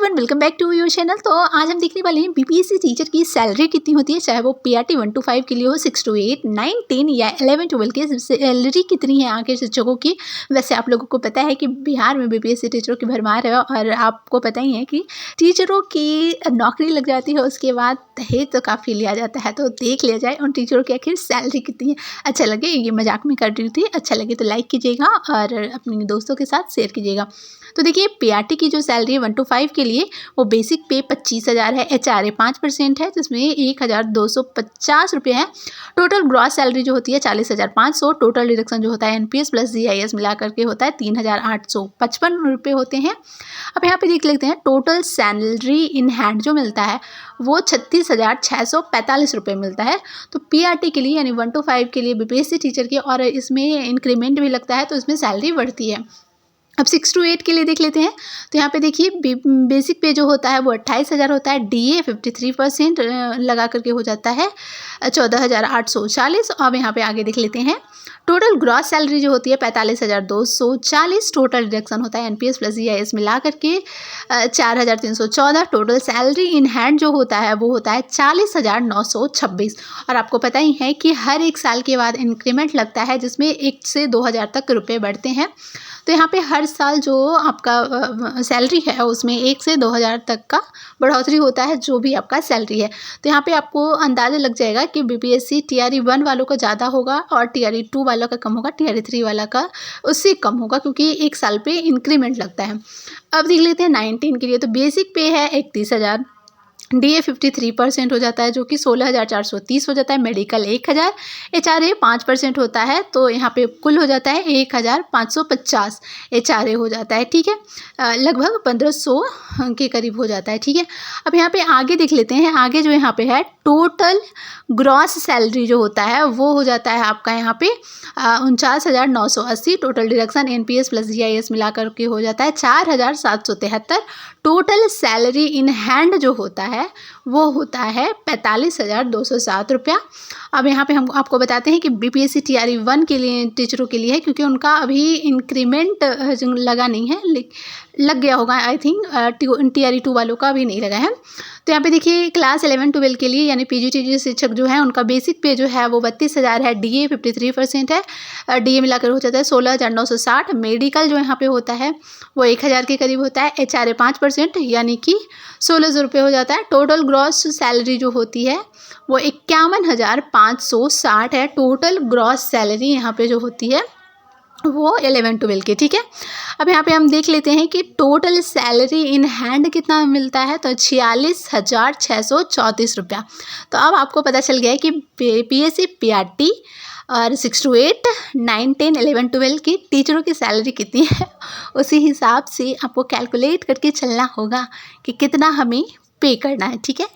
Everyone, welcome back to your channel. तो आज हम देखने वाले हैं बीपीएससी टीचर की सैलरी कितनी होती है, चाहे वो पीआरटी 1 to 5 के लिए हो, 6 to 8, 9, 10 या 11, 12 की सैलरी कितनी है आगे शिक्षकों की। वैसे आप लोगों को पता है कि बिहार में बीपीएससी टीचरों की भरमार है और आपको पता ही है कि टीचरों की नौकरी लग जाती है, उसके बाद दहेज तो काफ़ी लिया जाता है। तो देख लिया जाए उन टीचरों की आखिर सैलरी कितनी है। अच्छा लगे, ये मजाक में कर रही थी, अच्छा लगे तो लाइक कीजिएगा और अपने दोस्तों के साथ शेयर कीजिएगा। तो देखिए, पीआरटी की जो सैलरी है 1 to 5 के लिए वो बेसिक पे 25,000 है, एचआरए 5% है जिसमें 1,250 रुपये है। टोटल ग्रॉस सैलरी जो होती है 40,500। टोटल डिडक्शन जो होता है एनपीएस प्लस जीआईएस मिला करके होता है 3,855 रुपये होते हैं। अब यहाँ पे देख लेते हैं, टोटल सैलरी इन हैंड जो मिलता है वो 36,645 रुपये मिलता है। तो पीआरटी के लिए यानी 1 to 5 के लिए बीपीएससी टीचर की, और इसमें इंक्रीमेंट भी लगता है तो इसमें सैलरी बढ़ती है। अब 6 to 8 के लिए देख लेते हैं। तो यहाँ पे देखिए, बेसिक पे जो होता है वो 28,000 होता है, डीए 53% लगा करके हो जाता है 14,840। अब यहाँ पे आगे देख लेते हैं, टोटल ग्रॉस सैलरी जो होती है 45,240। टोटल डिडक्शन होता है एनपीएस प्लस जीआईएस मिला करके 4,314। टोटल सैलरी इन हैंड जो होता है वो होता है 40,926। और आपको पता ही है कि हर एक साल के बाद इंक्रीमेंट लगता है जिसमें 1 से 2,000 तक रुपये बढ़ते हैं। तो यहाँ पे हर साल जो आपका सैलरी है उसमें 1 से 2,000 तक का बढ़ोतरी होता है, जो भी आपका सैलरी है। तो यहाँ पे आपको अंदाज़ा लग जाएगा कि बीपीएससी टीआरई 1 वालों का ज़्यादा होगा और टीआरई 2 वालों का कम होगा, टीआरई 3 वाला का उससे कम होगा, क्योंकि एक साल पे इंक्रीमेंट लगता है। अब देख लेते हैं 19 के लिए। तो बेसिक पे है 31,000, डीए 53% हो जाता है जो कि 16,430 हो जाता है, मेडिकल 1,000, एचआरए 5% होता है तो यहाँ पे कुल हो जाता है 1,550 एचआरए हो जाता है। ठीक है, लगभग 1,500 के करीब हो जाता है। ठीक है, अब यहाँ पे आगे देख लेते हैं। आगे जो यहाँ पे है, टोटल ग्रॉस सैलरी जो होता है वो हो जाता है आपका यहाँ पे 49,980। Total deduction NPS plus GIS मिला करके हो जाता है 4,773। टोटल सैलरी इन हैंड जो होता है वो होता है 45,207 रुपया। अब यहाँ पे हम आपको बताते हैं कि बीपीएससी टीआरई 1 के लिए टीचरों के लिए है, क्योंकि उनका अभी इंक्रीमेंट लगा नहीं है, लग गया होगा आई थिंक, टीआरई 2 वालों का अभी नहीं लगा है। तो यहाँ पे देखिए, क्लास 11 12 के लिए यानी पीजीटीजी शिक्षक जो है उनका बेसिक पे जो है वो 32,000 है, डीए 53% है, डीए मिलाकर हो जाता है 16,960। मेडिकल जो यहाँ पे होता है वो 1,000 के करीब होता है, एचआरए 5% यानी कि 1,600 रुपये हो जाता है। टोटल ग्रॉस सैलरी जो होती है वो 51,560 है। टोटल ग्रॉस सैलरी यहाँ पे जो होती है वो 11 12 के। ठीक है, अब यहाँ पे हम देख लेते हैं कि टोटल सैलरी इन हैंड कितना मिलता है, तो 46,634 रुपया। तो अब आपको पता चल गया है कि पीएससी पीआरटी और 6 to 8, 9, 10, 11, 12 की टीचरों की सैलरी कितनी है। उसी हिसाब से आपको कैलकुलेट करके चलना होगा कि कितना हमें पे करना है। ठीक है।